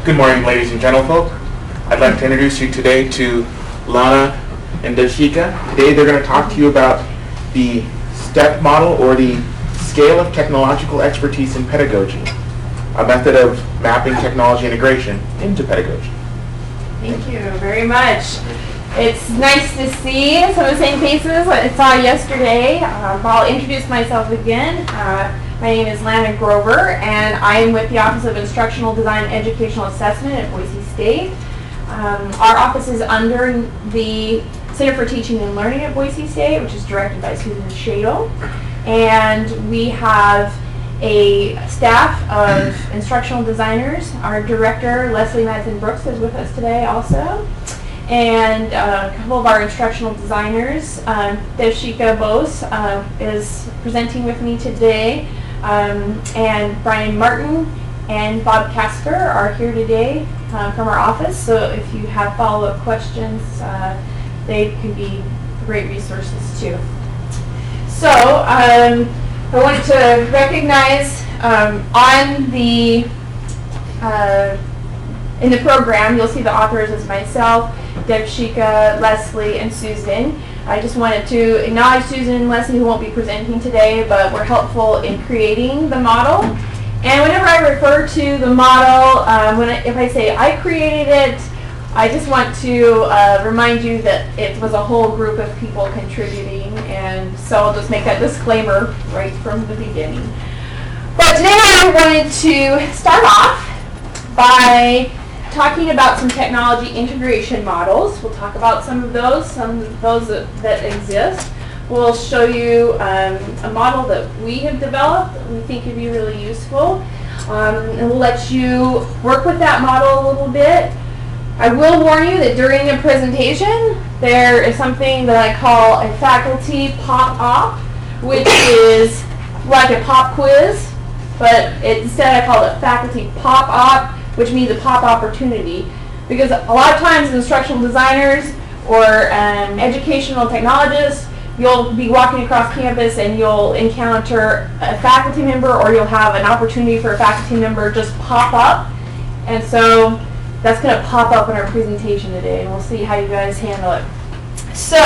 Good morning, ladies and gentlefolk. I'd like to introduce you today to Lana and Devshikha. Today they're going to talk to you about the STEP model, or the Scale of Technological Expertise in Pedagogy, a method of mapping technology integration into pedagogy. Thank you very much. It's nice to see some of the same faces I saw yesterday. I'll introduce myself again. My name is Lana Grover, and I am with the Office of Instructional Design and Educational Assessment at Boise State. Our office is under the Center for Teaching and Learning at Boise State, which is directed by Susan Shadle. And we have a staff of instructional designers. Our director, Leslie Madsen-Brooks, is with us today also. And a couple of our instructional designers, Devshikha Bose is presenting with me today. And Brian Martin and Bob Casper are here today from our office. So if you have follow-up questions, they can be great resources too. So I wanted to recognize on the in the program, you'll see the authors as myself, Devshikha, Leslie, and Susan. I just wanted to acknowledge Susan and Leslie, who won't be presenting today, but were helpful in creating the model. And whenever I refer to the model, if I say I created it, I just want to remind you that it was a whole group of people contributing, and so I'll just make that disclaimer right from the beginning. But today I wanted to start off by talking about some technology integration models. We'll talk about some of those that exist. We'll show you a model that we have developed that we think could be really useful. And we'll let you work with that model a little bit. I will warn you that during the presentation, there is something that I call a faculty pop-op, which is like a pop quiz, but instead I call it faculty pop-op, which means a pop opportunity. Because a lot of times instructional designers or educational technologists, you'll be walking across campus and you'll encounter a faculty member, or you'll have an opportunity for a faculty member just pop up. And so that's going to pop up in our presentation today, and we'll see how you guys handle it. So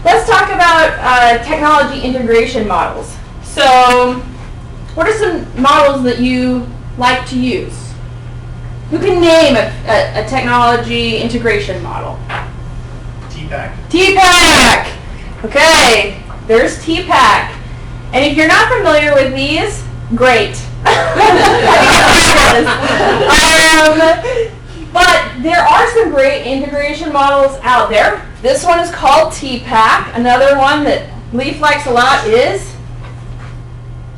let's talk about technology integration models. So what are some models that you like to use? Who can name a technology integration model? TPAC. TPAC! Okay, there's TPAC. And if you're not familiar with these, great. But there are some great integration models out there. This one is called TPAC. Another one that Leaf likes a lot is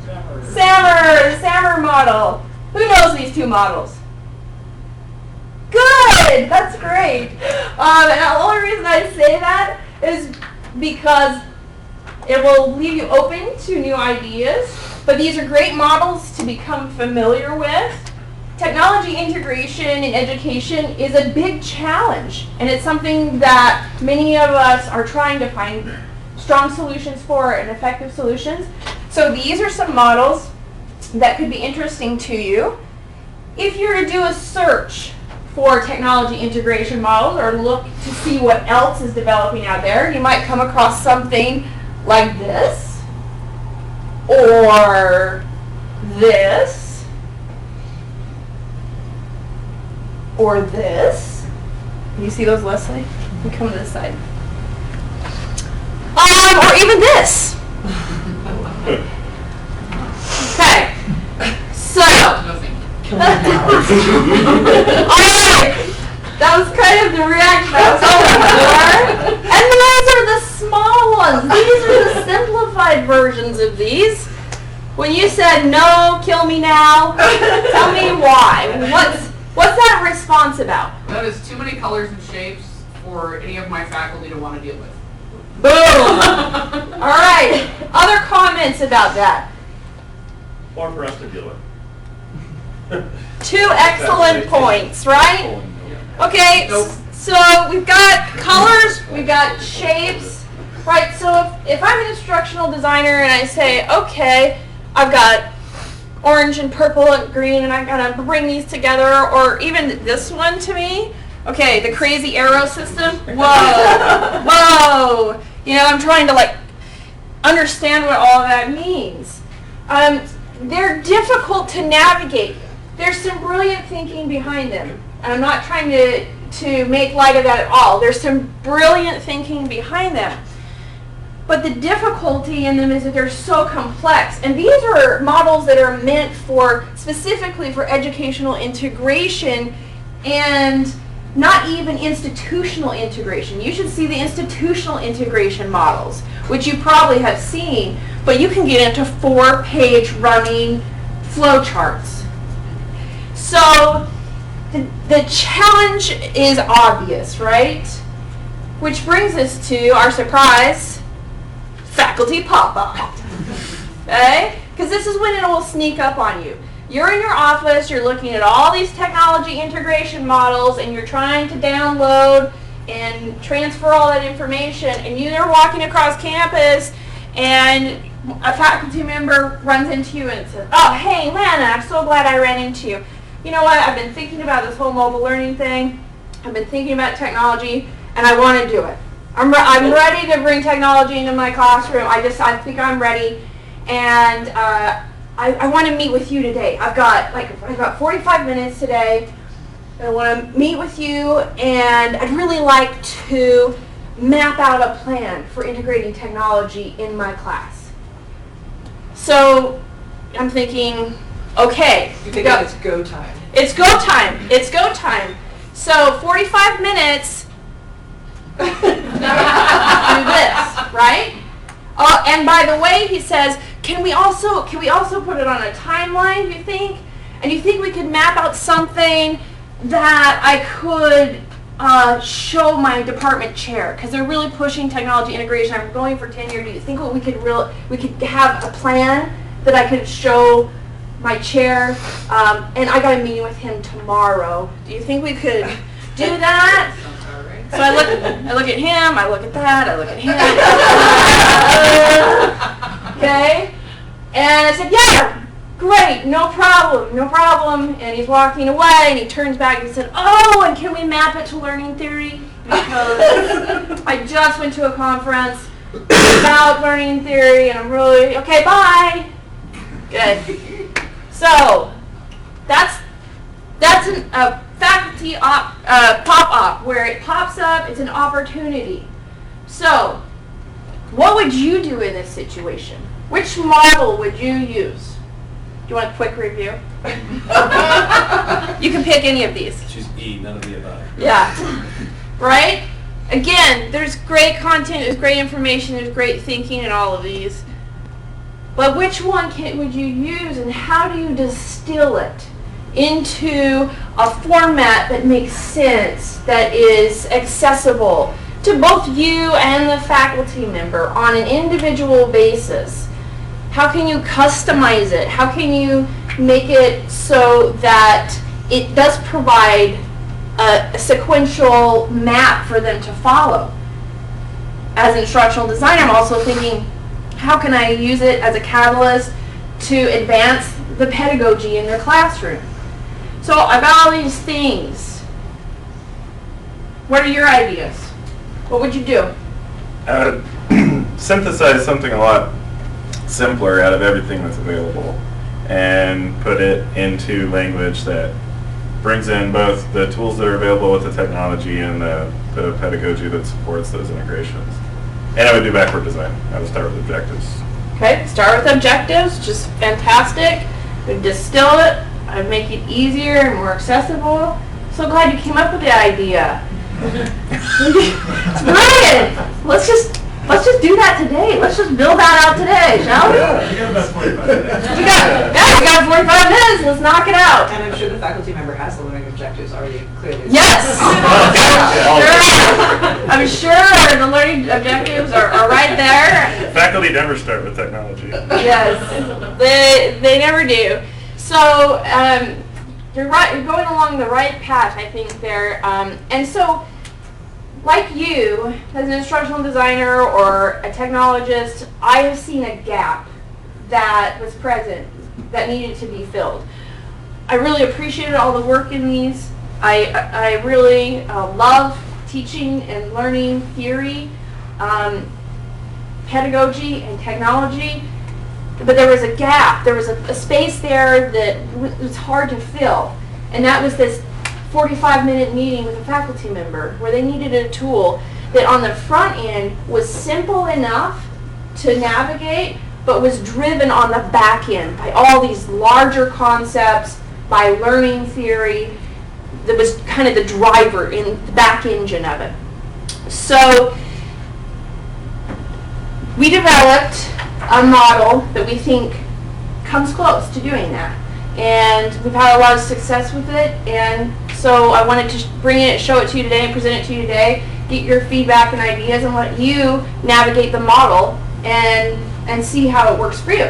SAMR, the SAMR model. Who knows these two models? Good! That's great. And the only reason I say that is because it will leave you open to new ideas. But these are great models to become familiar with. Technology integration in education is a big challenge, and it's something that many of us are trying to find strong solutions for and effective solutions. So these are some models that could be interesting to you. If you were to do a search for technology integration models, or look to see what else is developing out there, you might come across something like this, or this, or this. Can you see those, Leslie? You come to this side. Or even this. Okay. So. Alright. That was kind of the reaction I was hoping for. And those are the small ones. These are the simplified versions of these. When you said, no, kill me now, tell me why. What's that response about? That is too many colors and shapes for any of my faculty to want to deal with. Boom! Alright, other comments about that? Or for us to deal with. Two excellent points, right? Okay, so we've got colors, we've got shapes, right? So if I'm an instructional designer and I say, okay, I've got orange and purple and green, and I'm gonna bring these together, or even this one to me. Okay, the crazy arrow system. Whoa, whoa. You know, I'm trying to like understand what all of that means. They're difficult to navigate. There's some brilliant thinking behind them. And I'm not trying to make light of that at all. There's some brilliant thinking behind them. But the difficulty in them is that they're so complex. And these are models that are meant for, specifically for educational integration and not even institutional integration. You should see the institutional integration models, which you probably have seen, but you can get into 4-page running flowcharts. So the challenge is obvious, right? Which brings us to our surprise, faculty pop-up. Okay? Because this is when it will sneak up on you. You're in your office, you're looking at all these technology integration models, and you're trying to download and transfer all that information, and you're walking across campus, and a faculty member runs into you and says, "Oh, hey, Lana, I'm so glad I ran into you. You know what, I've been thinking about this whole mobile learning thing. I've been thinking about technology, and I want to do it. I'm ready to bring technology into my classroom. I think I'm ready, and I want to meet with you today. I've got 45 minutes today. I want to meet with you, and I'd really like to map out a plan for integrating technology in my class." So I'm thinking, okay. You think it's go time. It's go time. It's go time. So 45 minutes do this, right? And by the way, he says, can we also put it on a timeline, you think? And you think we could map out something that I could show my department chair, because they're really pushing technology integration. I'm going for tenure. Do you think we could have a plan that I could show my chair? And I got a meeting with him tomorrow. Do you think we could do that? So I look at him, I look at that, I look at him. Okay? And I said, yeah, great, no problem. And he's walking away, and he turns back and said, oh, and can we map it to learning theory? Because I just went to a conference about learning theory, and I'm really, okay, bye. Good. So, that's a faculty pop-up, where it pops up, it's an opportunity. So, what would you do in this situation? Which model would you use? Do you want a quick review? You can pick any of these. Choose E, none of the above. Yeah. Right? Again, there's great content, there's great information, there's great thinking in all of these. But which one would you use, and how do you distill it into a format that makes sense, that is accessible to both you and the faculty member on an individual basis? How can you customize it? How can you make it so that it does provide a sequential map for them to follow? As an instructional designer, I'm also thinking, how can I use it as a catalyst to advance the pedagogy in their classroom? So I've got all these things. What are your ideas? What would you do? Synthesize something a lot simpler out of everything that's available and put it into language that brings in both the tools that are available with the technology and the pedagogy that supports those integrations. And I would do backward design. I would start with objectives. Okay, start with objectives, just fantastic. I'd distill it, I'd make it easier and more accessible. So glad you came up with the idea. It's brilliant. Let's just do that today. Let's just build that out today, shall we? You got about 45 minutes. We got 45 minutes. Let's knock it out. And I'm sure the faculty member has the learning objectives already clearly. Yes. I'm sure the learning objectives are right there. Faculty never start with technology. Yes, they never do. So you're right. You're going along the right path, I think there. And so, like you, as an instructional designer or a technologist, I have seen a gap that was present that needed to be filled. I really appreciated all the work in these. I really love teaching and learning theory, pedagogy, and technology. But there was a gap. There was a space there that was hard to fill. And that was this 45-minute meeting with a faculty member where they needed a tool that on the front end was simple enough to navigate, but was driven on the back end by all these larger concepts, by learning theory, that was kind of the driver in the back engine of it. So we developed a model that we think comes close to doing that. And we've had a lot of success with it, and so I wanted to bring it, show it to you today, and present it to you today, get your feedback and ideas, and let you navigate the model and see how it works for you.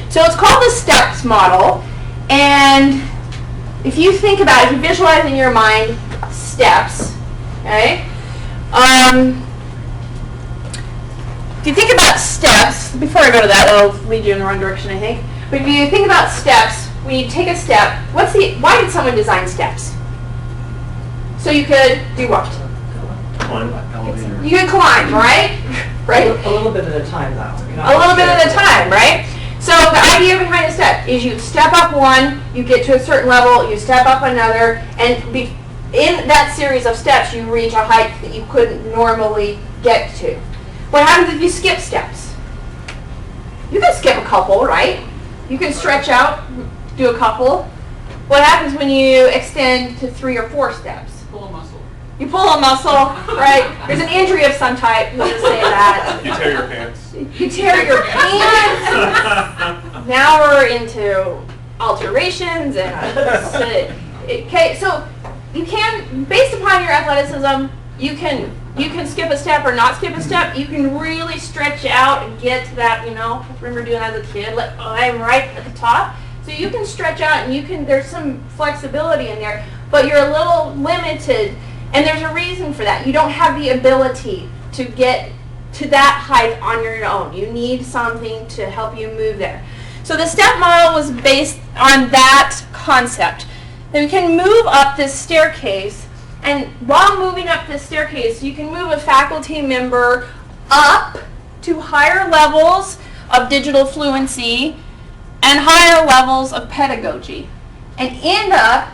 So it's called the STEPS model, and if you think about it, if you visualize in your mind steps, okay? If you think about steps, before I go to that, that'll lead you in the wrong direction, I think. But if you think about steps, when you take a step, why did someone design steps? So you could do what? Elevator. You could climb, right? Right? A little bit at a time, though. You're not A little bit just at a time, right? So the idea behind a step is you step up one, you get to a certain level, you step up another, and in that series of steps you reach a height that you couldn't normally get to. What happens if you skip steps? You can skip a couple, right? You can stretch out, do a couple. What happens when you extend to 3 or 4 steps? Pull a muscle. You pull a muscle, right? There's an injury of some type, we'll just say that. You tear your pants. You tear your pants. Now we're into alterations and okay. So you can, based upon your athleticism, you can skip a step or not skip a step. You can really stretch out and get to that. You know, I remember doing that as a kid. Like I'm right at the top, so you can stretch out and you can. There's some flexibility in there, but you're a little limited, and there's a reason for that. You don't have the ability to get to that height on your own. You need something to help you move there. So the step model was based on that concept. Then we can move up this staircase, and while moving up this staircase, you can move a faculty member up to higher levels of digital fluency and higher levels of pedagogy, and end up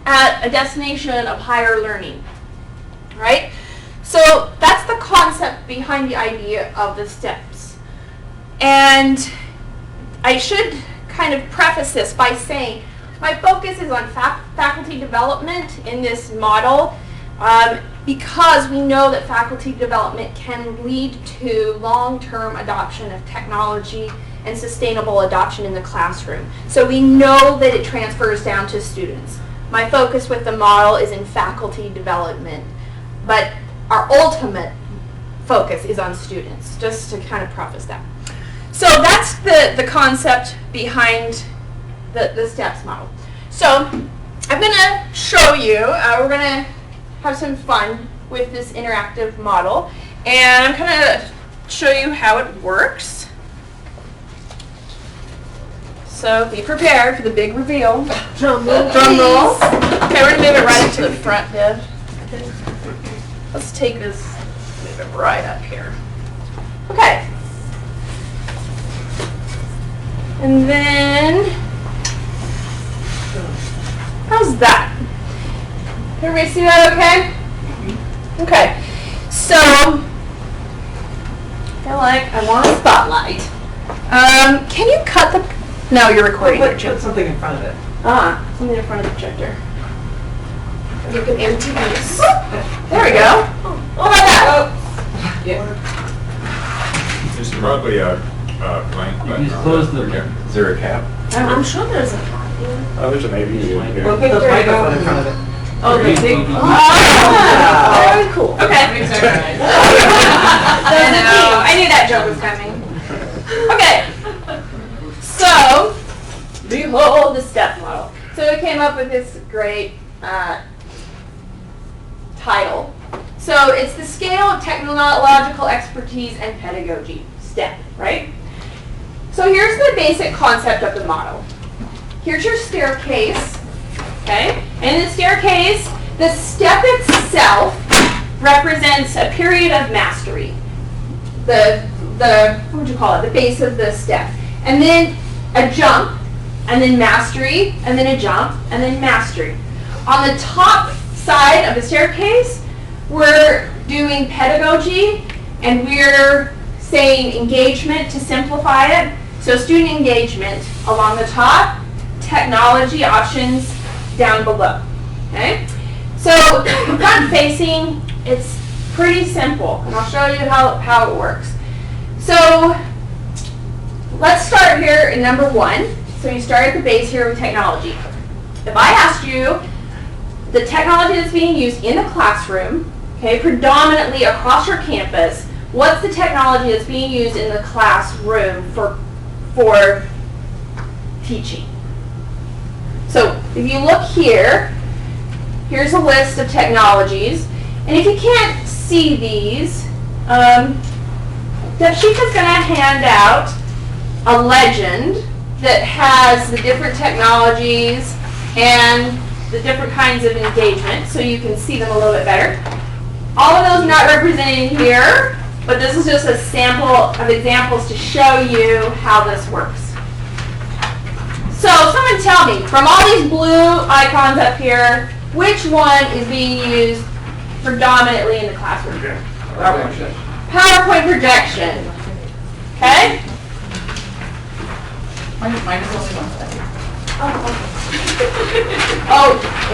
at a destination of higher learning, right? So that's the concept behind the idea of the steps. And I should kind of preface this by saying my focus is on faculty development in this model because we know that faculty development can lead to long-term adoption of technology and sustainable adoption in the classroom. So we know that it transfers down to students. My focus with the model is in faculty development, but our ultimate focus is on students, just to kind of preface that. So that's the concept behind the STEPS model. So I'm going to show you, we're going to have some fun with this interactive model, and I'm going to show you how it works. So be prepared for the big reveal. Drum roll. Okay, we're going to move it right up to the front, Deb. Let's take this, move it right up here. Okay. And then, how's that? Everybody see that okay? Okay. So, I feel like I want a spotlight. Can you cut the, no, you're recording. Put something in front of it. Something in front of the projector. You can empty these. There we go. What about that? Yeah. There's probably a blank button. You just close the. Is there a cap? I'm sure there's a Oh, there's an AV in Well, here. put the microphone in front of it. Oh, the big. Wow. Very cool. Okay. I knew that joke was coming. Okay. So, behold the step model. So we came up with this great title. So it's the scale of technological expertise and pedagogy, STEP, right? So here's the basic concept of the model. Here's your staircase, okay? And in the staircase, the step itself represents a period of mastery. What would you call it? The base of the step. And then a jump, and then mastery, and then a jump, and then mastery. On the top side of the staircase, we're doing pedagogy, and we're saying engagement to simplify it. So student engagement along the top, technology options down below. Okay? So front facing, it's pretty simple, and I'll show you how it works. So let's start here in number 1. So you start at the base here with technology. If I asked you the technology that's being used in the classroom, okay, predominantly across your campus, what's the technology that's being used in the classroom for teaching? So if you look here, here's a list of technologies. And if you can't see these, Devshikha's going to hand out a legend that has the different technologies and the different kinds of engagement, so you can see them a little bit better. All of those not represented here, but this is just a sample of examples to show you how this works. So someone tell me, from all these blue icons up here, which one is being used predominantly in the classroom? PowerPoint projection. Okay? Mine is only one second. Oh,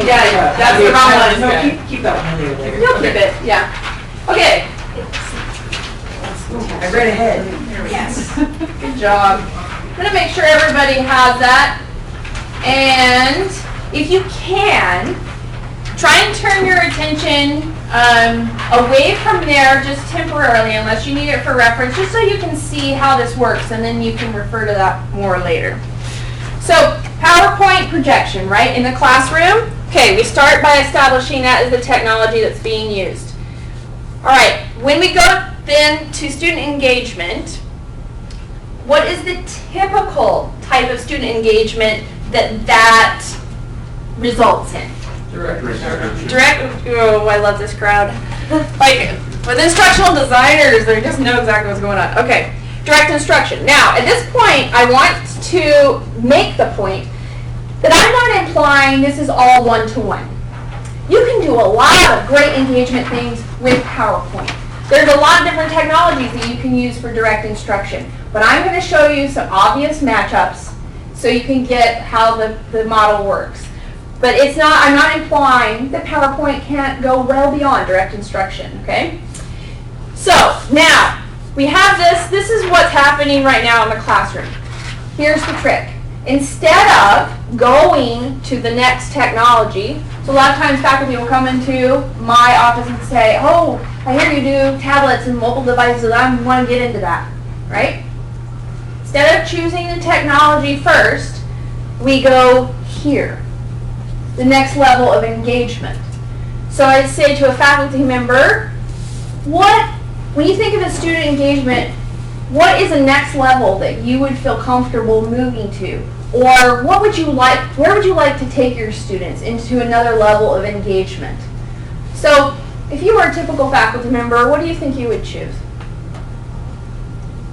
yeah, that's the wrong one. No, keep that one later. You'll keep it, yeah. Okay. I read ahead. Yes. Good job. I'm going to make sure everybody has that. And if you can, try and turn your attention away from there just temporarily, unless you need it for reference, just so you can see how this works, and then you can refer to that more later. So, PowerPoint projection, right, in the classroom. Okay, we start by establishing that as the technology that's being used. All right, when we go then to student engagement, what is the typical type of student engagement that results in? Direct, oh, I love this crowd. Like, with instructional designers, they just know exactly what's going on. Okay, direct instruction. Now, at this point, I want to make the point that I'm not implying this is all one-to-one. You can do a lot of great engagement things with PowerPoint. There's a lot of different technologies that you can use for direct instruction. But I'm going to show you some obvious matchups so you can get how the model works. But I'm not implying that PowerPoint can't go well beyond direct instruction, okay? So, now, we have this is what's happening right now in the classroom. Here's the trick. Instead of going to the next technology, so a lot of times faculty will come into my office and say, oh, I hear you do tablets and mobile devices, I want to get into that, right? Instead of choosing the technology first, we go here. The next level of engagement. So I'd say to a faculty member, when you think of a student engagement, what is the next level that you would feel comfortable moving to? Or where would you like to take your students into another level of engagement? So if you were a typical faculty member, what do you think you would choose?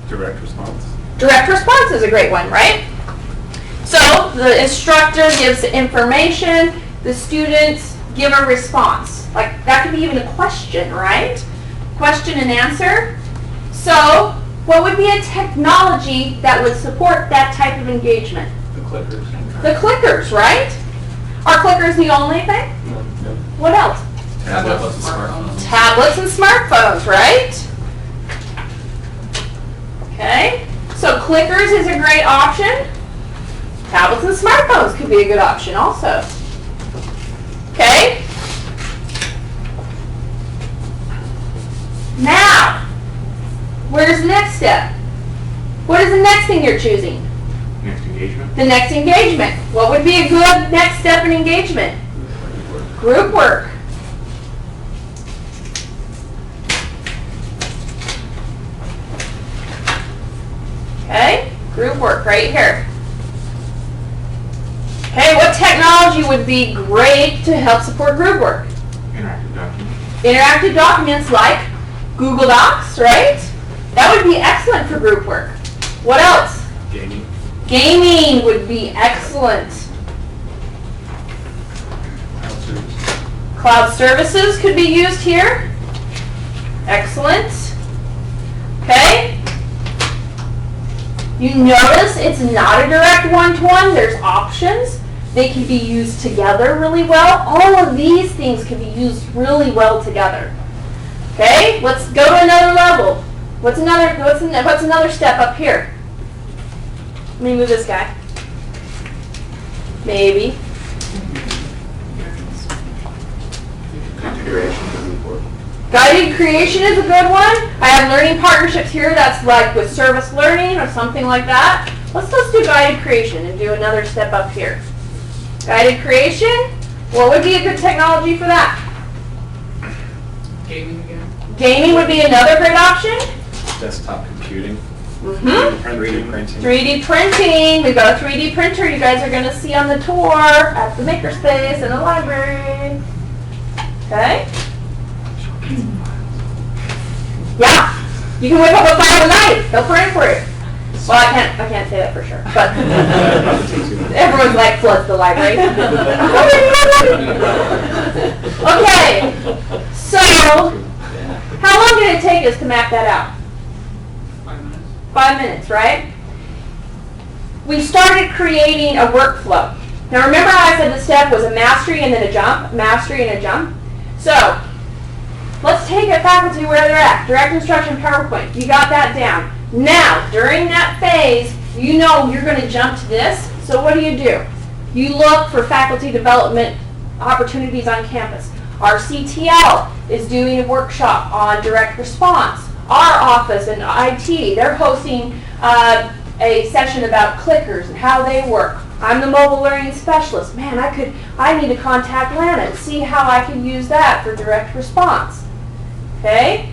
Direct response. Direct response is a great one, right? So the instructor gives the information, the students give a response. Like that could be even a question, right? Question and answer. So what would be a technology that would support that type of engagement? The clickers. The clickers, right? Are clickers the only thing? No. What else? Tablets and smartphones. Tablets and smartphones, right? Okay. So clickers is a great option. Tablets and smartphones could be a good option also. Okay? Now, where's the next step? What is the next thing you're choosing? Next engagement. The next engagement. What would be a good next step in engagement? Group work. Okay? Group work. right here. Okay, what technology would be great to help support group work? Interactive documents. Interactive documents like Google Docs, right? That would be excellent for group work. What else? Gaming. Gaming would be excellent. Cloud services could be used here. Excellent. Okay. You notice it's not a direct one-to-one. There's options. They can be used together really well. All of these things can be used really well together. Okay, let's go to another level. What's another step up here? Let me move this guy. Maybe. Configuration of the report. Guided creation is a good one. I have learning partnerships here. That's like with service learning or something like that. Let's do guided creation and do another step up here. Guided creation. What would be a good technology for that? Gaming again. Gaming would be another great option. Desktop computing. Mm-hmm. 3D printing. 3D printing. We've got a 3D printer you guys are going to see on the tour at the makerspace in the library. Okay? Yeah. You can whip up a file tonight. Go print for it. Well, I can't say that for sure, but everyone's like floods the library. Okay. So, how long did it take us to map that out? 5 minutes. 5 minutes, right? We started creating a workflow. Now remember how I said the step was a mastery and then a jump? Mastery and a jump? So, let's take a faculty where they're at. Direct instruction PowerPoint. You got that down. Now, during that phase, you know you're going to jump to this. So what do? You look for faculty development opportunities on campus. Our CTL is doing a workshop on direct response. Our office and IT, they're hosting a session about clickers and how they work. I'm the mobile learning specialist. Man, I need to contact Lana and see how I can use that for direct response. Okay?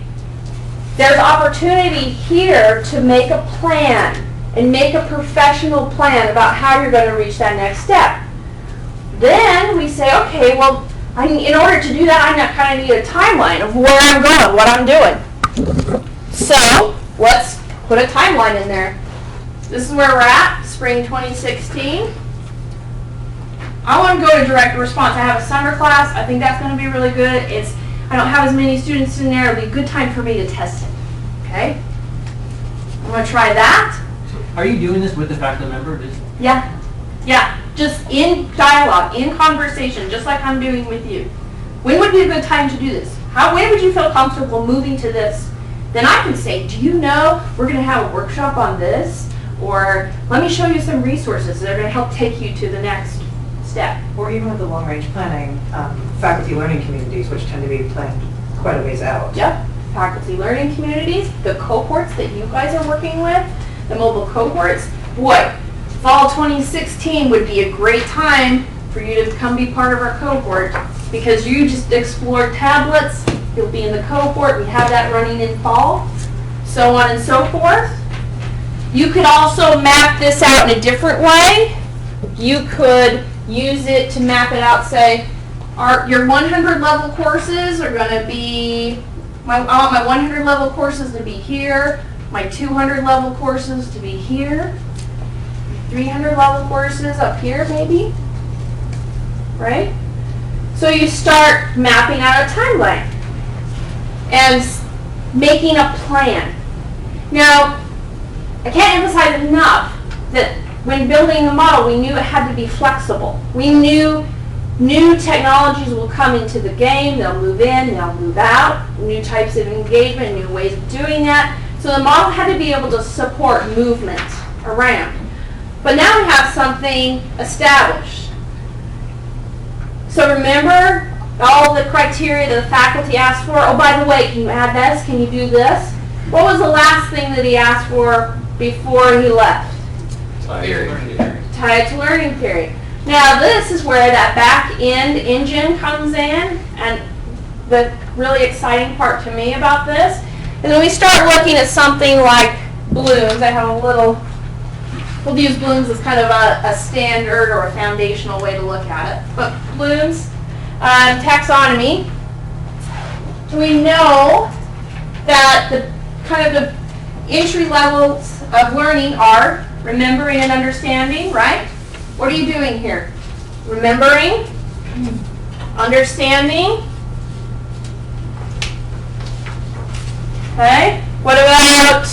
There's opportunity here to make a plan and make a professional plan about how you're going to reach that next step. Then we say, okay, well, in order to do that, I kind of need a timeline of where I'm going, what I'm doing. So let's put a timeline in there. This is where we're at, spring 2016. I want to go to direct response. I have a summer class. I think that's going to be really good. I don't have as many students in there. It'll be a good time for me to test it. Okay? I'm going to try that. Are you doing this with the faculty member? Yeah. Just in dialogue, in conversation, just like I'm doing with you. When would be a good time to do this? When would you feel comfortable moving to this? Then I can say, do you know we're going to have a workshop on this? Or let me show you some resources that are going to help take you to the next step. Or even with the long-range planning, faculty learning communities, which tend to be planned quite a ways out. Yep. Faculty learning communities, the cohorts that you guys are working with, the mobile cohorts. Boy, fall 2016 would be a great time for you to come be part of our cohort because you just explored tablets. You'll be in the cohort. We have that running in fall, so on and so forth. You could also map this out in a different way. You could use it to map it out, say, your 100 level courses are going to be, I want my 100 level courses to be here, my 200 level courses to be here, 300 level courses up here maybe, right? So you start mapping out a timeline and making a plan. Now, I can't emphasize enough that when building the model, we knew it had to be flexible. We knew new technologies will come into the game, they'll move in, they'll move out, new types of engagement, new ways of doing that. So the model had to be able to support movement around. But now we have something established. So remember all the criteria that the faculty asked for? Oh, by the way, can you add this? Can you do this? What was the last thing that he asked for before he left? Tied to learning period. Now this is where that back end engine comes in, and the really exciting part to me about this is when we start looking at something like balloons. I have a little we'll use blooms as kind of a standard or a foundational way to look at it. But blooms, taxonomy, we know that the kind of the entry levels of learning are remembering and understanding, right? What are you doing here? Remembering, understanding. Okay, what about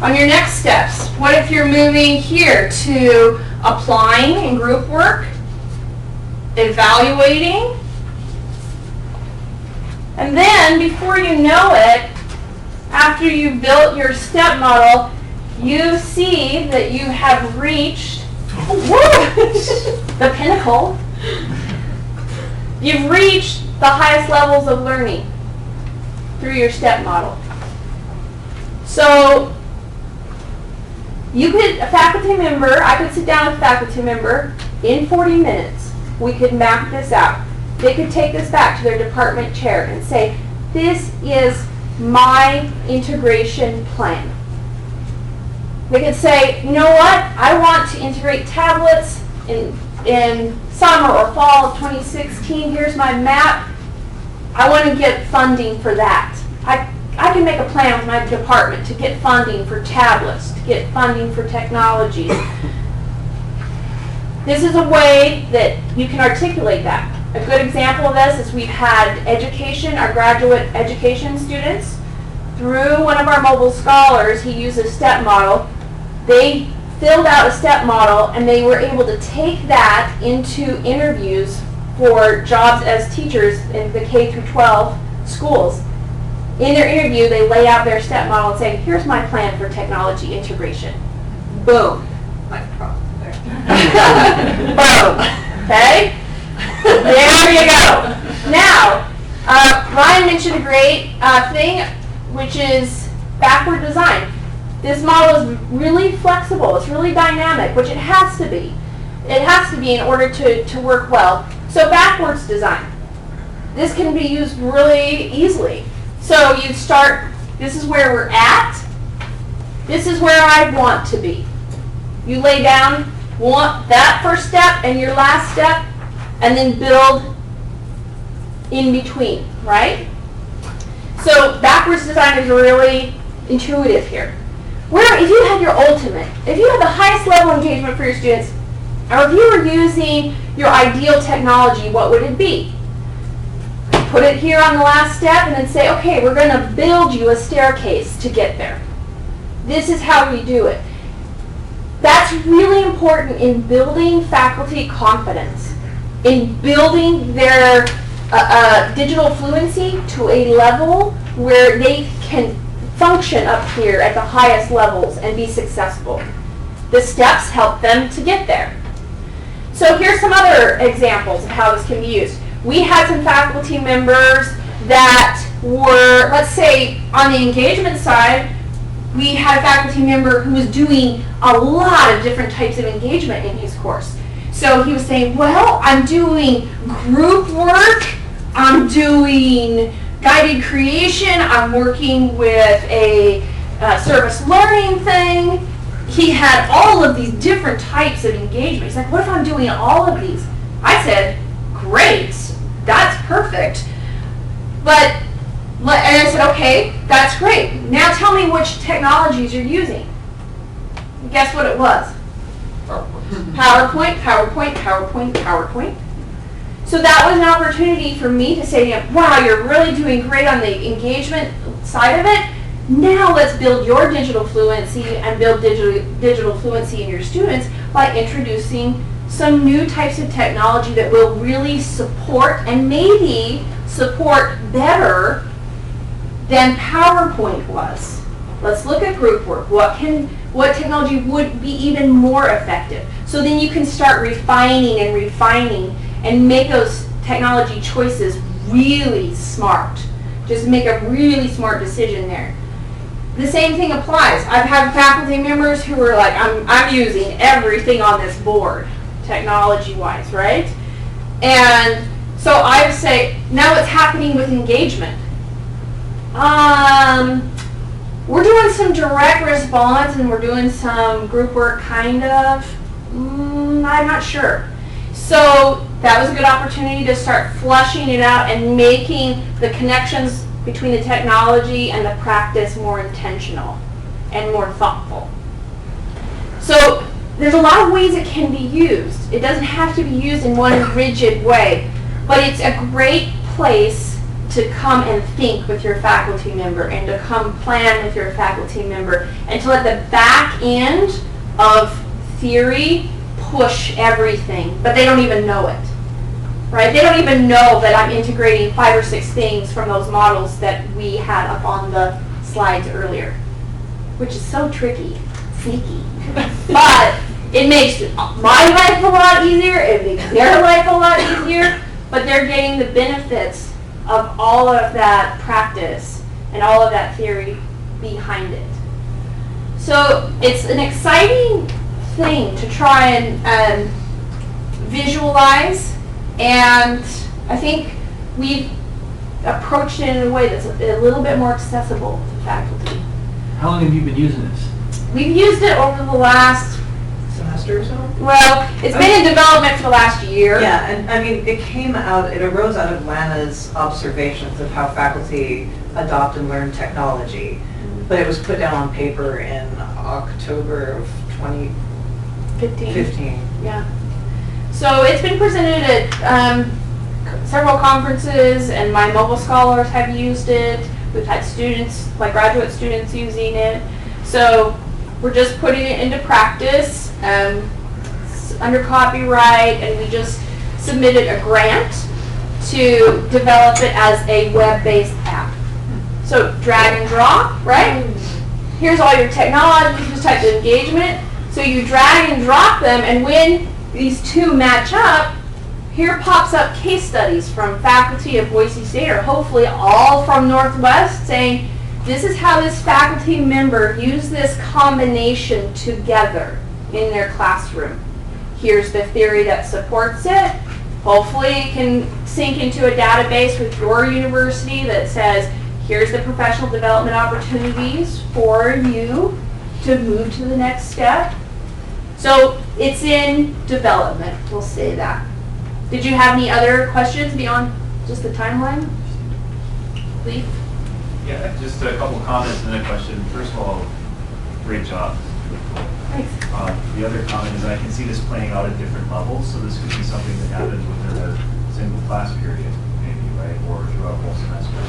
on your next steps? What if you're moving here to applying in group work, evaluating, and then before you know it, after you've built your step model, you see that you have reached the pinnacle. You've reached the highest levels of learning through your step model. So you could, a faculty member, I could sit down with a faculty member in 40 minutes. We could map this out. They could take this back to their department chair and say, this is my integration plan. They could say, you know what, I want to integrate tablets in summer or fall of 2016. Here's my map. I want to get funding for that. I can make a plan with my department to get funding for tablets, to get funding for technologies. This is a way that you can articulate that. A good example of this is we've had education, our graduate education students, through one of our mobile scholars, he used a step model. They filled out a step model and they were able to take that into interviews for jobs as teachers in the K through 12 schools. In their interview, they lay out their step model and say, here's my plan for technology integration. Boom. Like problem there. Boom. Okay? There you go. Now, Ryan mentioned a great thing, which is backward design. This model is really flexible. It's really dynamic, which it has to be. It has to be in order to work well. So backwards design. This can be used really easily. So you start, this is where we're at. This is where I want to be. You lay down that first step and your last step, and then build in between, right? So backwards design is really intuitive here. Where, if you had your ultimate, if you had the highest level of engagement for your students, or if you were using your ideal technology, what would it be? Put it here on the last step and then say, okay, we're going to build you a staircase to get there. This is how we do it. That's really important in building faculty confidence, in building their digital fluency to a level where they can function up here at the highest levels and be successful. The steps help them to get there. So here's some other examples of how this can be used. We had some faculty members that were, let's say, on the engagement side, we had a faculty member who was doing a lot of different types of engagement in his course. So he was saying, well, I'm doing group work, I'm doing guided creation, I'm working with a service learning thing. He had all of these different types of engagement. He's like, what if I'm doing all of these? I said, great, that's perfect. And I said, okay, that's great. Now tell me which technologies you're using. And guess what it was? PowerPoint, PowerPoint, PowerPoint, PowerPoint. So that was an opportunity for me to say to him, wow, you're really doing great on the engagement side of it. Now let's build your digital fluency and build digital fluency in your students by introducing some new types of technology that will really support and maybe support better than PowerPoint was. Let's look at group work. What technology would be even more effective? So then you can start refining and make those technology choices really smart. Just make a really smart decision there. The same thing applies. I've had faculty members who are like, I'm using everything on this board, technology-wise, right? And so I would say, now what's happening with engagement? We're doing some direct response and we're doing some group work, kind of. I'm not sure. So that was a good opportunity to start flushing it out and making the connections between the technology and the practice more intentional and more thoughtful. So there's a lot of ways it can be used. It doesn't have to be used in one rigid way, but it's a great place to come and think with your faculty member and to come plan with your faculty member and to let the back end of theory push everything, but they don't even know it, right? They don't even know that I'm integrating 5 or 6 things from those models that we had up on the slides earlier, which is so tricky, sneaky. But it makes my life a lot easier, it makes their life a lot easier, but they're getting the benefits of all of that practice and all of that theory behind it. So it's an exciting thing to try and visualize, and I think we've approached it in a way that's a little bit more accessible to faculty. How long have you been using this? We've used it over the last, Semester or so? well, it's been in development for the last year. Yeah, and I mean, it arose out of Lana's observations of how faculty adopt and learn technology. But it was put down on paper in October of 2015. Yeah. So it's been presented at several conferences, and my mobile scholars have used it. We've had students, like graduate students, using it. So we're just putting it into practice. It's under copyright, and we just submitted a grant to develop it as a web-based app. So drag and drop, right? Here's all your technologies, this type of engagement. So you drag and drop them, and when these two match up, here pops up case studies from faculty of Boise State, or hopefully all from Northwest, saying, this is how this faculty member used this combination together in their classroom. Here's the theory that supports it. Hopefully it can sync into a database with your university that says, here's the professional development opportunities for you to move to the next step. So it's in development, we'll say that. Did you have any other questions beyond just the timeline? Leaf? Yeah, just a couple comments and then a question. First of all, great job. Thanks. The other comment is I can see this playing out at different levels, so this could be something that happens within a single class period, maybe, right, or throughout a whole semester.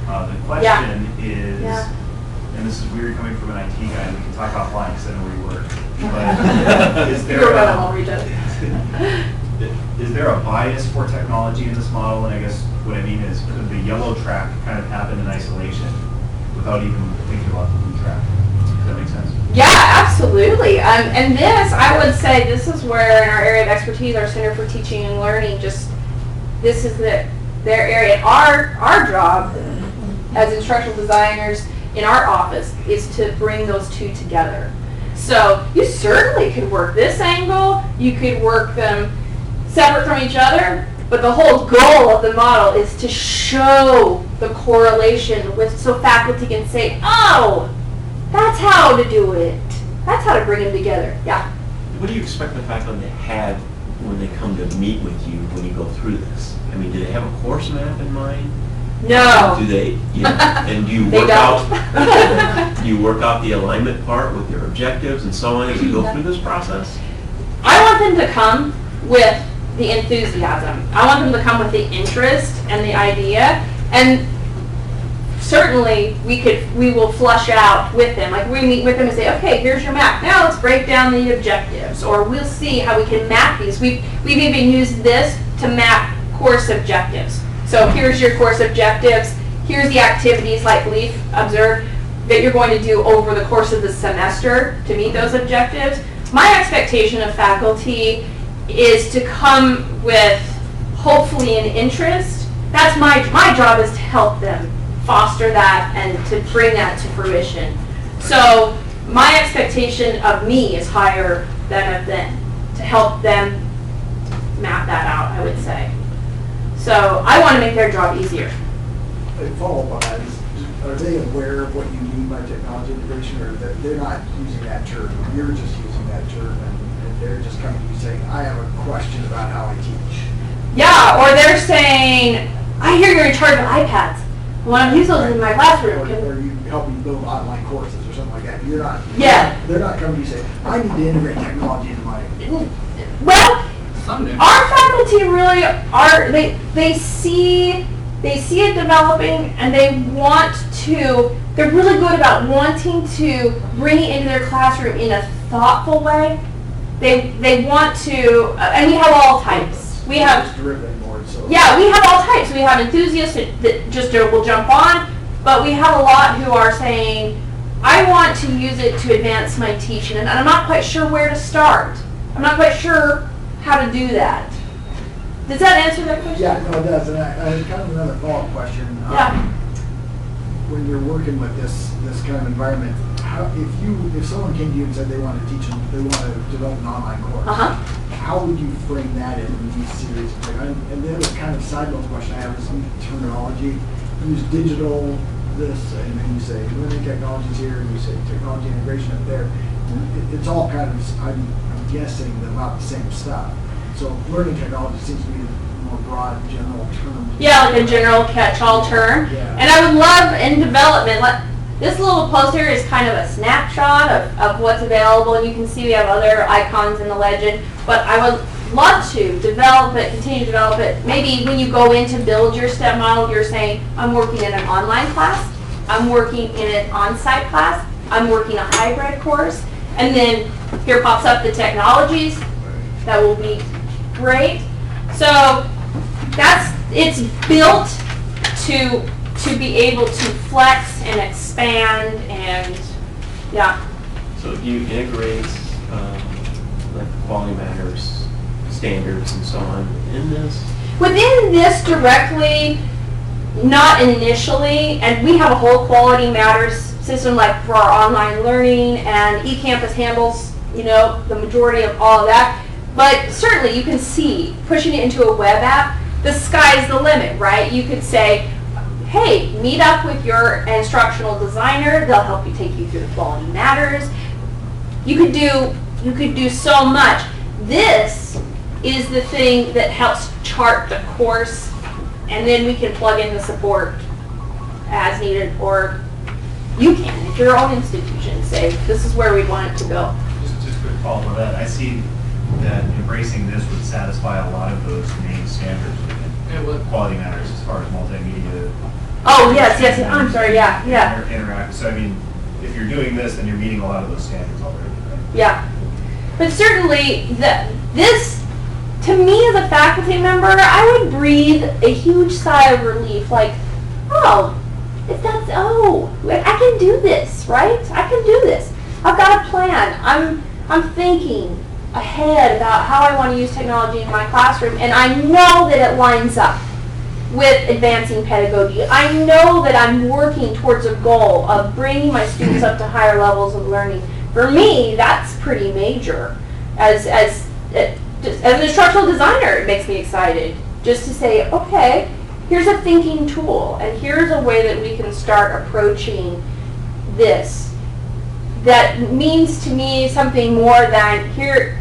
The question is, and this is weird coming from an IT guy, and we can talk offline because I know where you work, but is there a bias for technology in this model? And I guess what I mean is, could the yellow track kind of happen in isolation without even thinking about the blue track? Does that make sense? Yeah, absolutely. And this, I would say, this is where in our area of expertise, our Center for Teaching and Learning, just this is their area. Our job as instructional designers in our office is to bring those two together. So you certainly could work this angle, you could work them separate from each other, but the whole goal of the model is to show the correlation with, so faculty can say, oh, that's how to do it. That's how to bring them together. Yeah. What do you expect the faculty to have when they come to meet with you when you go through this? I mean, do they have a course map in mind? No. Do they? Yeah. And do you They work don't. out? Do you work out the alignment part with your objectives and so on as you go through this process? I want them to come with the enthusiasm. I want them to come with the interest and the idea, and certainly we will flush out with them. Like we meet with them and say, okay, here's your map. Now let's break down the objectives, or we'll see how we can map these. We've even used this to map course objectives. So here's your course objectives. Here's the activities, like Leaf observed, that you're going to do over the course of the semester to meet those objectives. My expectation of faculty is to come with hopefully an interest. That's my job, is to help them foster that and to bring that to fruition. So my expectation of me is higher than of them, to help them map that out, I would say. So I want to make their job easier. A follow-up on that is, are they aware of what you mean by by technology integration, or that they're not using that term, you're just using that term, and they're just coming to you saying, I have a question about how I teach? Yeah, or they're saying, I hear you're in charge of iPads. I want to use those in my classroom. Or you helping build online courses or something like that. You're not. Yeah. They're not coming to you saying, I need to integrate technology into my. Well, Some do. our faculty really are, they see it developing and they want to, they're really good about wanting to bring it into their classroom in a thoughtful way. They want to, and we have all types. We have, Derivative board, so. yeah, we have all types. We have enthusiasts that just will jump on, but we have a lot who are saying, I want to use it to advance my teaching, and I'm not quite sure where to start. I'm not quite sure how to do that. Does that answer that question? Yeah, no, it does. And I kind of another follow-up question. Yeah. When you're working with this kind of environment, if someone came to you and said they want to teach them, they want to develop an online course, how would you frame that in these series? And the other kind of side note question I have is some terminology. Use digital this, and then you say learning technologies here, and you say technology integration up there. It's all kind of, I'm guessing, about the same stuff. So learning technology seems to be a more broad, general term. Yeah, like a general catch-all term. Yeah. And I would love in development, this little poster is kind of a snapshot of what's available, and you can see we have other icons in the legend, but I would love to develop it, continue to develop it. Maybe when you go in to build your STEP model, you're saying, I'm working in an online class, I'm working in an on-site class, I'm working a hybrid course, and then here pops up the technologies. That will be great. So it's built to be able to flex and expand and, yeah. So do you integrate like quality matters, standards and so on in this? Within this directly, not initially, and we have a whole quality matters system like for our online learning, and eCampus handles, the majority of all of that. But certainly you can see, pushing it into a web app, the sky's the limit, right? You could say, hey, meet up with your instructional designer, they'll help you take you through the quality matters. You could do so much. This is the thing that helps chart the course, and then we can plug in the support as needed, or you can, if your own institution, say, this is where we want it to go. Just quick follow-up on that. I see that embracing this would satisfy a lot of those main standards It would. within quality matters as far as multimedia. Oh, yes, I'm sorry, yeah. Interact. So, I mean, if you're doing this, then you're meeting a lot of those standards already, right? Yeah. But certainly, this, to me as a faculty member, I would breathe a huge sigh of relief, like, I can do this, right? I can do this. I've got a plan. I'm thinking ahead about how I want to use technology in my classroom, and I know that it lines up with advancing pedagogy. I know that I'm working towards a goal of bringing my students up to higher levels of learning. For me, that's pretty major. As an instructional designer, it makes me excited just to say, okay, here's a thinking tool, and here's a way that we can start approaching this. That means to me something more than here's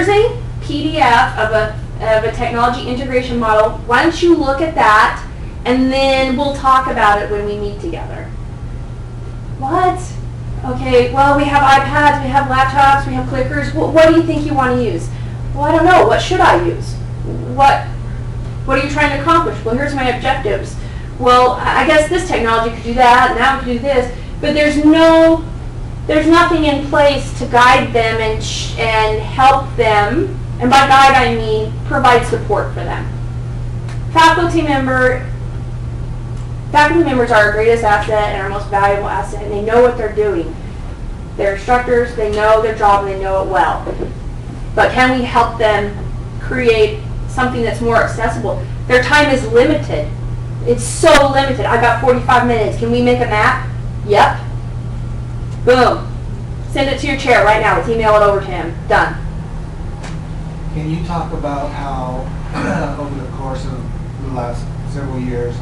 a PDF of a technology integration model. Why don't you look at that, and then we'll talk about it when we meet together. What? Okay, well, we have iPads, we have laptops, we have clickers. What do you think you want to use? Well, I don't know. What should I use? What are you trying to accomplish? Well, here's my objectives. Well, I guess this technology could do that, and that could do this. But there's nothing in place to guide them and help them. And by guide, I mean provide support for them. Faculty members are our greatest asset and our most valuable asset, and they know what they're doing. They're instructors, they know their job, and they know it well. But can we help them create something that's more accessible? Their time is limited. It's so limited. I've got 45 minutes. Can we make a map? Yep. Boom. Send it to your chair right now. Let's email it over to him. Done. Can you talk about how over the course of the last several years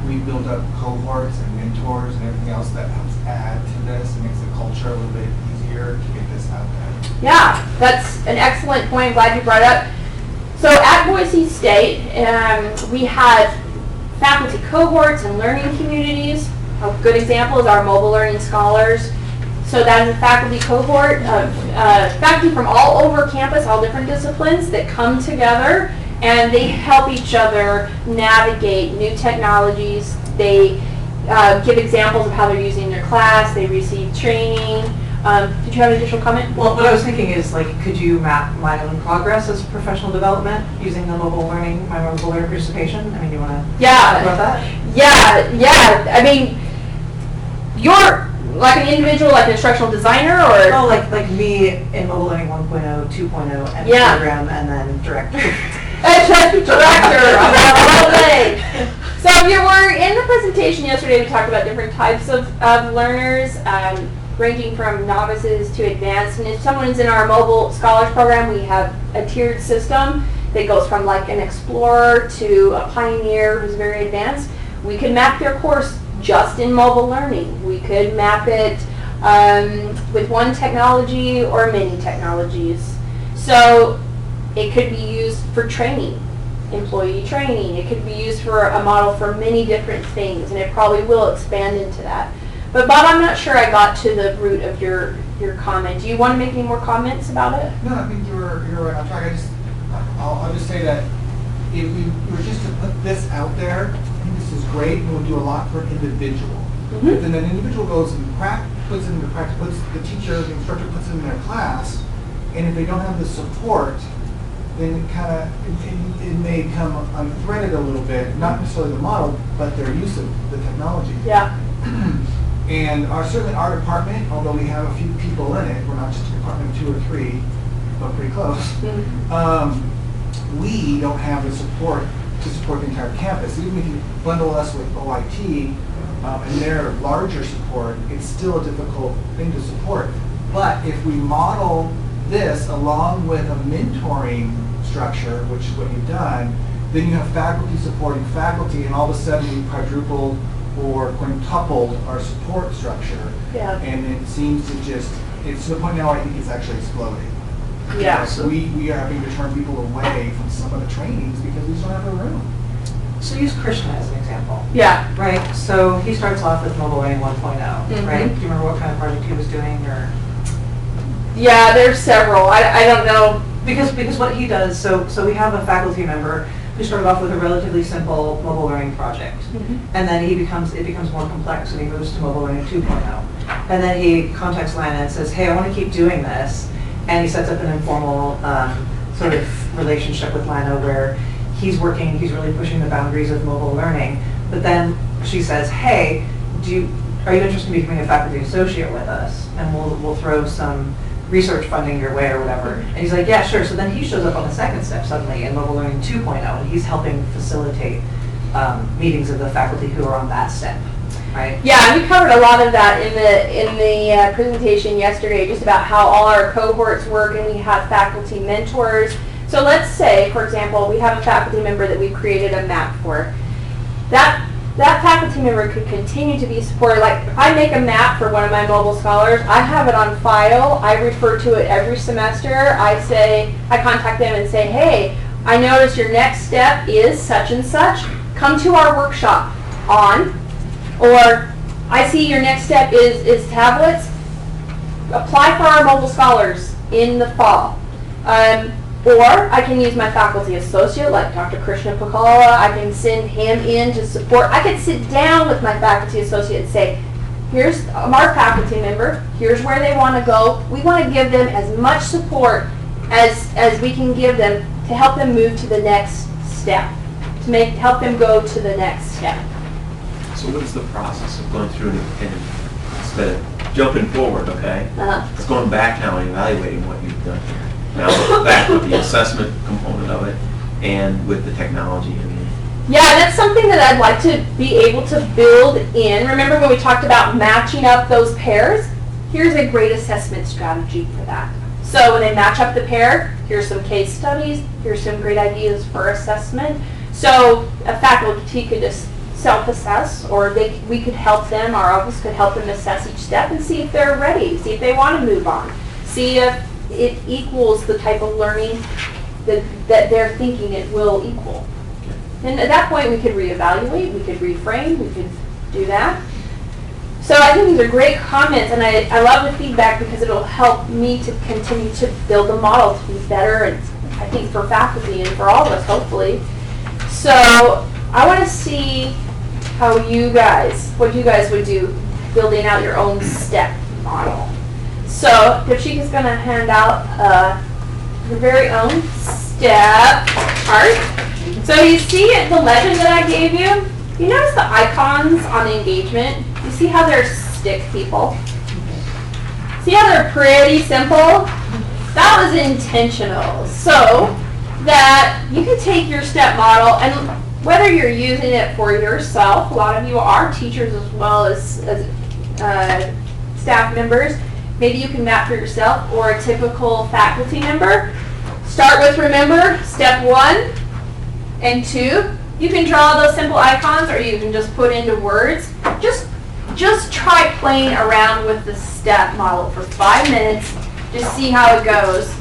we build up cohorts and mentors and everything else that helps add to this and makes the culture a little bit easier to get this out there? Yeah, that's an excellent point. Glad you brought it up. So at Boise State, we had faculty cohorts and learning communities. A good example is our mobile learning scholars. So that is a faculty cohort of faculty from all over campus, all different disciplines that come together and they help each other navigate new technologies. They give examples of how they're using their class. They receive training. Did you have an additional comment? Well, what I was thinking is, like, could you map my own progress as professional development using the mobile learning, my mobile learning participation? I mean, you want to talk about that? Yeah. I mean, you're like an individual, like an instructional designer, or? Oh, like me in mobile learning 1.0, 2.0, and program, and then director. Director, So if you were in the presentation yesterday, we talked about different types of learners, ranging from novices to advanced. And if someone's in our mobile scholars program, we have a tiered system that goes from like an explorer to a pioneer who's very advanced. We could map their course just in mobile learning. We could map it with one technology or many technologies. So it could be used for training, employee training. It could be used for a model for many different things, and it probably will expand into that. But Bob, I'm not sure I got to the root of your comment. Do you want to make any more comments about it? No, I think you're right on track. I'll just say that if we were just to put this out there, I think this is great and will do a lot for an individual. Mm-hmm. But then an individual goes and puts it into practice, the teacher, the instructor puts it in their class, and if they don't have the support, then it may come unthreaded a little bit, not necessarily the model, but their use of the technology. Yeah. And certainly our department, although we have a few people in it, we're not just a department of 2 or 3, but pretty close, we don't have the support to support the entire campus. Even if you bundle us with OIT and their larger support, it's still a difficult thing to support. But if we model this along with a mentoring structure, which is what you've done, then you have faculty supporting faculty, and all of a sudden we quadrupled or quintupled our support structure. Yeah. And it seems to it's to the point now I think it's actually exploding. Yeah. So we are having to turn people away from some of the trainings because we just don't have the room. So use Krishna as an example. Yeah. Right, so he starts off with mobile learning 1.0, right? Do you remember what kind of project he was doing, or? Yeah, there's several. I don't know. Because what he does, so we have a faculty member who started off with a relatively simple mobile learning project. And then it becomes more complex and he moves to mobile learning 2.0. And then he contacts Lana and says, hey, I want to keep doing this. And he sets up an informal sort of relationship with Lana where he's really pushing the boundaries of mobile learning. But then she says, hey, are you interested in becoming a faculty associate with us? And we'll throw some research funding your way or whatever. And he's like, yeah, sure. So then he shows up on the second step suddenly in mobile learning 2.0, and he's helping facilitate meetings of the faculty who are on that step, right? Yeah, we covered a lot of that in the presentation yesterday, just about how all our cohorts work, and we have faculty mentors. So let's say, for example, we have a faculty member that we created a map for. That faculty member could continue to be supported. Like, if I make a map for one of my mobile scholars, I have it on file. I refer to it every semester. I contact them and say, hey, I noticed your next step is such and such. Come to our workshop on. Or, I see your next step is tablets. Apply for our mobile scholars in the fall. Or I can use my faculty associate, like Dr. Krishna Pakala. I can send him in to support. I could sit down with my faculty associate and say, here's our faculty member, here's where they want to go. We want to give them as much support as we can give them to help them move to the next step, to help them go to the next step. So what is the process of going through and instead of jumping forward, okay? It's going back now and evaluating what you've done here. Now back with the assessment component of it and with the technology. Yeah, that's something that I'd like to be able to build in. Remember when we talked about matching up those pairs? Here's a great assessment strategy for that. So when they match up the pair, here's some case studies, here's some great ideas for assessment. So a faculty could just self-assess, or we could help them, our office could help them assess each step and see if they're ready, see if they want to move on, see if it equals the type of learning that they're thinking it will equal. And at that point, we could reevaluate, we could reframe, we could do that. So I think these are great comments, and I love the feedback because it'll help me to continue to build a model to be better, and I think for faculty and for all of us, hopefully. So I want to see how what you guys would do building out your own step model. So Devshikha is going to hand out your very own step chart. So you see the legend that I gave you? You notice the icons on the engagement? You see how they're stick people? See how they're pretty simple? That was intentional. So that you can take your step model, and whether you're using it for yourself, a lot of you are teachers as well as staff members, maybe you can map for yourself, or a typical faculty member. Start with, remember, step 1 and 2. You can draw those simple icons, or you can just put into words. Just try playing around with the step model for 5 minutes. Just see how it goes.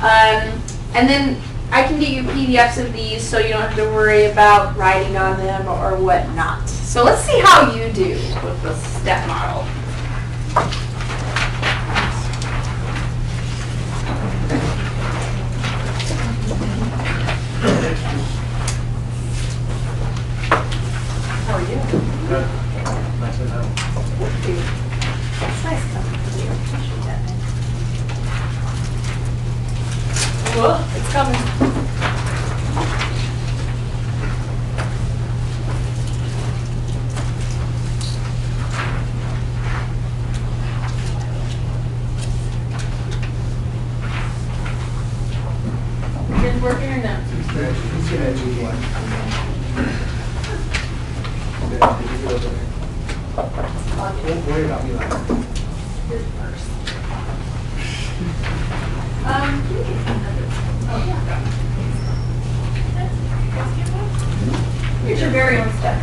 And then I can get you PDFs of these so you don't have to worry about writing on them or whatnot. So let's see how you do with the step model. How are you? Good. Nice to know. It's nice coming to you. Appreciate that. Whoa, it's coming. Is it working or no? He's gonna do one. Don't worry about me later. Here's first. Can you get another? Oh, yeah. Here's your very own step.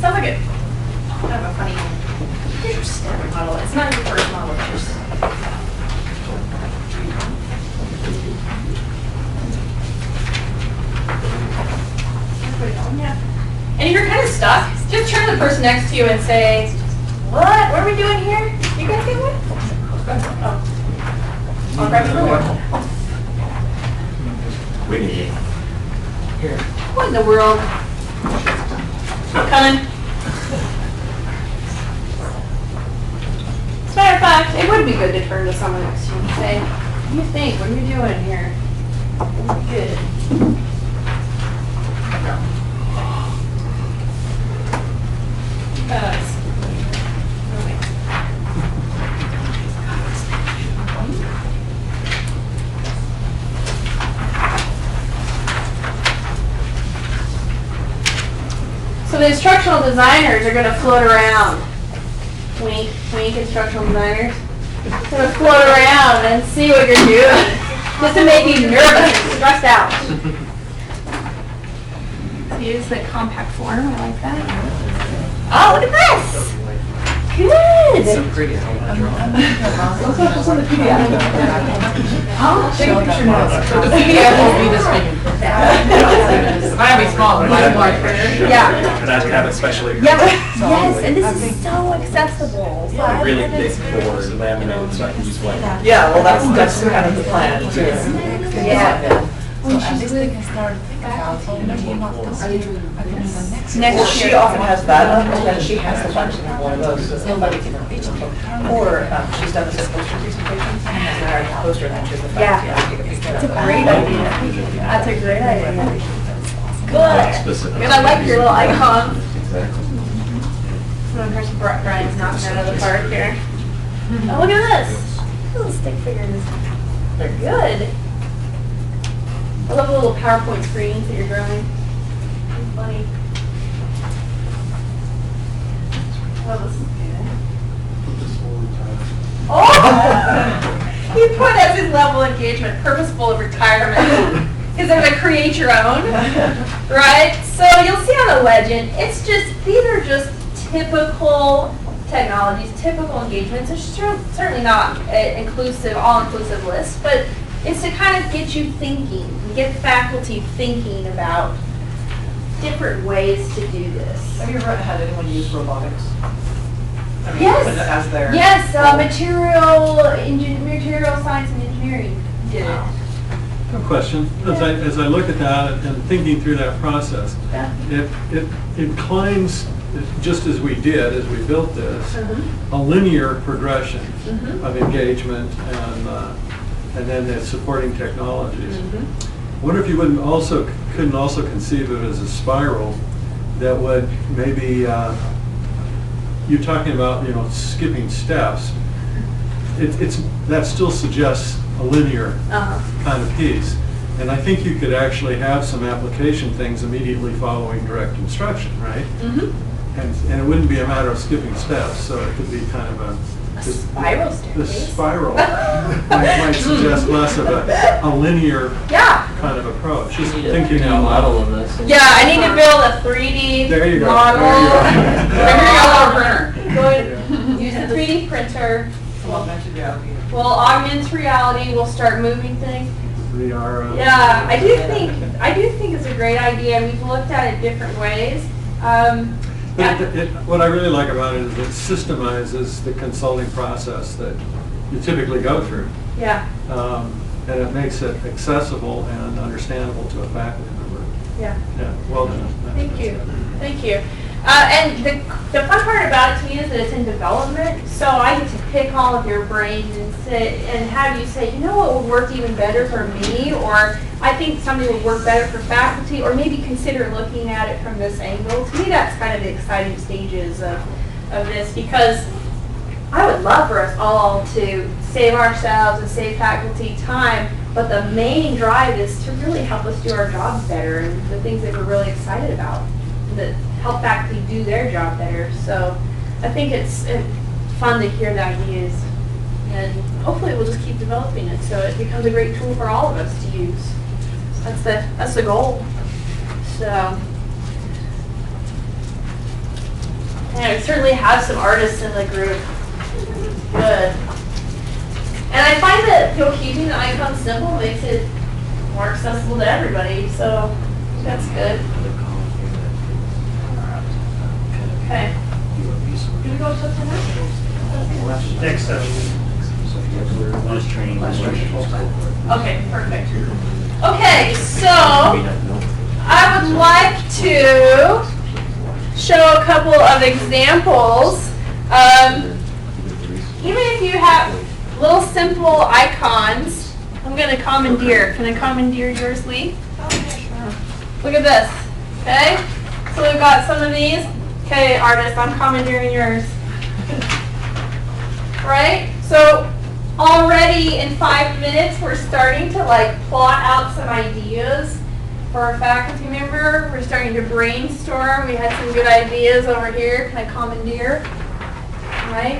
Sounds like it. I have a funny. Here's your step model. It's not your first model. It's your step. Yeah. And if you're kind of stuck, just turn to the person next to you and say, "What? What are we doing here? You guys get one?" Oh. I'll grab you one. We need it. Here. What in the world? I'm coming. As a matter of fact, it would be good to turn to someone next to you and say, "What do you think? What are you doing here?" Good. So the instructional designers are going to float around. Wink, wink, instructional designers. Going to float around and see what you're doing, just to make you nervous and stressed out. Use the compact form. I like that. Oh, look at this. Good. So pretty. I want to draw. What's up on the PDF? Oh, Take a picture now. The PDF will be this big. Might be smaller, might be larger. Yeah. And I have it specially. Yeah, yes, and this is so accessible. So I Really haven't- thick board, laminated, so I can use one. Yeah, well, that's kind of the plan, too. Yeah. Next She year. often has that up, and then she has a bunch of one of those. So somebody can or she's done this at poster presentations, and has hired a poster, and then she's the faculty. Yeah. Take a picture That's a of that. great idea. That's a great idea. Good. Specific. Good, I like your little icon. Exactly. Of course, Brian's knocking it out of the park here. Oh, look at this. Little stick figures. They're good. I love the little PowerPoint screens that you're drawing. It's funny. Oh, this is good. Oh! He put as his level of engagement, purposeful retirement. because there's a create your own, right? So you'll see on the legend, these are just typical technologies, typical engagements. It's certainly not an all-inclusive list, but it's to kind of get you thinking, get faculty thinking about different ways to do this. Have you ever had anyone use robotics? I mean, Yes. As their Yes, material science and engineering did it. A question, as I look at that and thinking through that process, Yeah. it inclines, just as we did, as we built this, a linear progression of engagement and then the supporting technologies. I wonder if you couldn't also conceive of it as a spiral that would maybe, you're talking about, skipping steps. That still suggests a linear kind of piece. And I think you could actually have some application things immediately following direct instruction, right? And it wouldn't be a matter of skipping steps, so it could be kind of a spiral the staircase. spiral might suggest less of a linear Yeah. kind of approach. Just thinking out loud. of this. Yeah, I need to build a 3D There you go. model. There you Go ahead, use the 3D printer. augmented reality. We'll augment reality. We'll start moving things. VR. Yeah, I do think it's a great idea. We've looked at it different ways. But what I really like about it is it systemizes the consulting process that you typically go through. Yeah, And it makes it accessible and understandable to a faculty member. yeah. Yeah, well done. Thank you. Thank you. And the fun part about it to me is that it's in development, so I get to pick all of your brains and sit and have you say, you know what would work even better for me, or I think something would work better for faculty, or maybe consider looking at it from this angle. To me, that's kind of the exciting stages of this, because I would love for us all to save ourselves and save faculty time, but the main drive is to really help us do our jobs better and the things that we're really excited about that help faculty do their job better. So I think it's fun to hear the ideas, and hopefully we'll just keep developing it so it becomes a great tool for all of us to use. That's the goal. So, and we certainly have some artists in the group. Good. And I find that keeping the icon simple makes it more accessible to everybody, so that's good. Okay. Do we go to something else? Next session. Last training. Okay, perfect. Okay, so I would like to show a couple of examples. Even if you have little simple icons, I'm going to commandeer. Can I commandeer yours, Lee? Look at this. Okay? So we've got some of these. Okay, artist, I'm commandeering yours. Right? So already in 5 minutes, we're starting to plot out some ideas for our faculty member. We're starting to brainstorm. We had some good ideas over here. Can I commandeer? Right?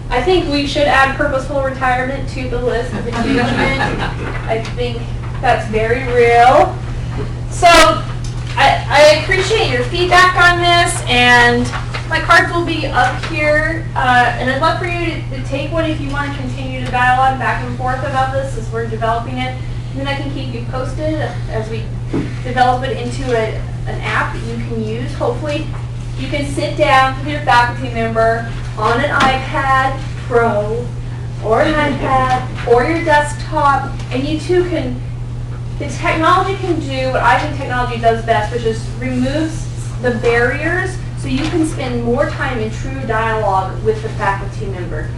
I think we should add purposeful retirement to the list of engagement. I think that's very real. So I appreciate your feedback on this, and my cards will be up here. And I'd love for you to take one if you want to continue to dialogue back and forth about this as we're developing it. And then I can keep you posted as we develop it into an app that you can use. Hopefully, you can sit down with your faculty member on an iPad Pro or an iPad or your desktop, and you two can, the technology can do what I think technology does best, which is removes the barriers so you can spend more time in true dialogue with the faculty member.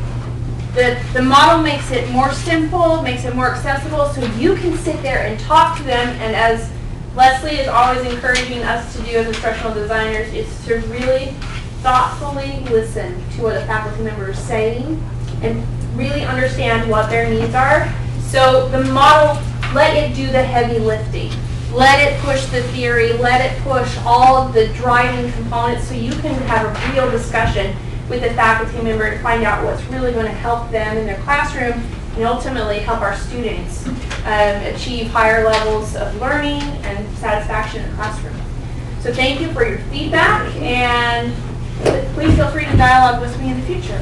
The model makes it more simple, makes it more accessible, so you can sit there and talk to them, and as Leslie is always encouraging us to do as instructional designers, is to really thoughtfully listen to what a faculty member is saying and really understand what their needs are. So the model, let it do the heavy lifting. Let it push the theory, let it push all of the driving components so you can have a real discussion with a faculty member to find out what's really going to help them in their classroom and ultimately help our students achieve higher levels of learning and satisfaction in the classroom. So thank you for your feedback, and please feel free to dialogue with me in the future.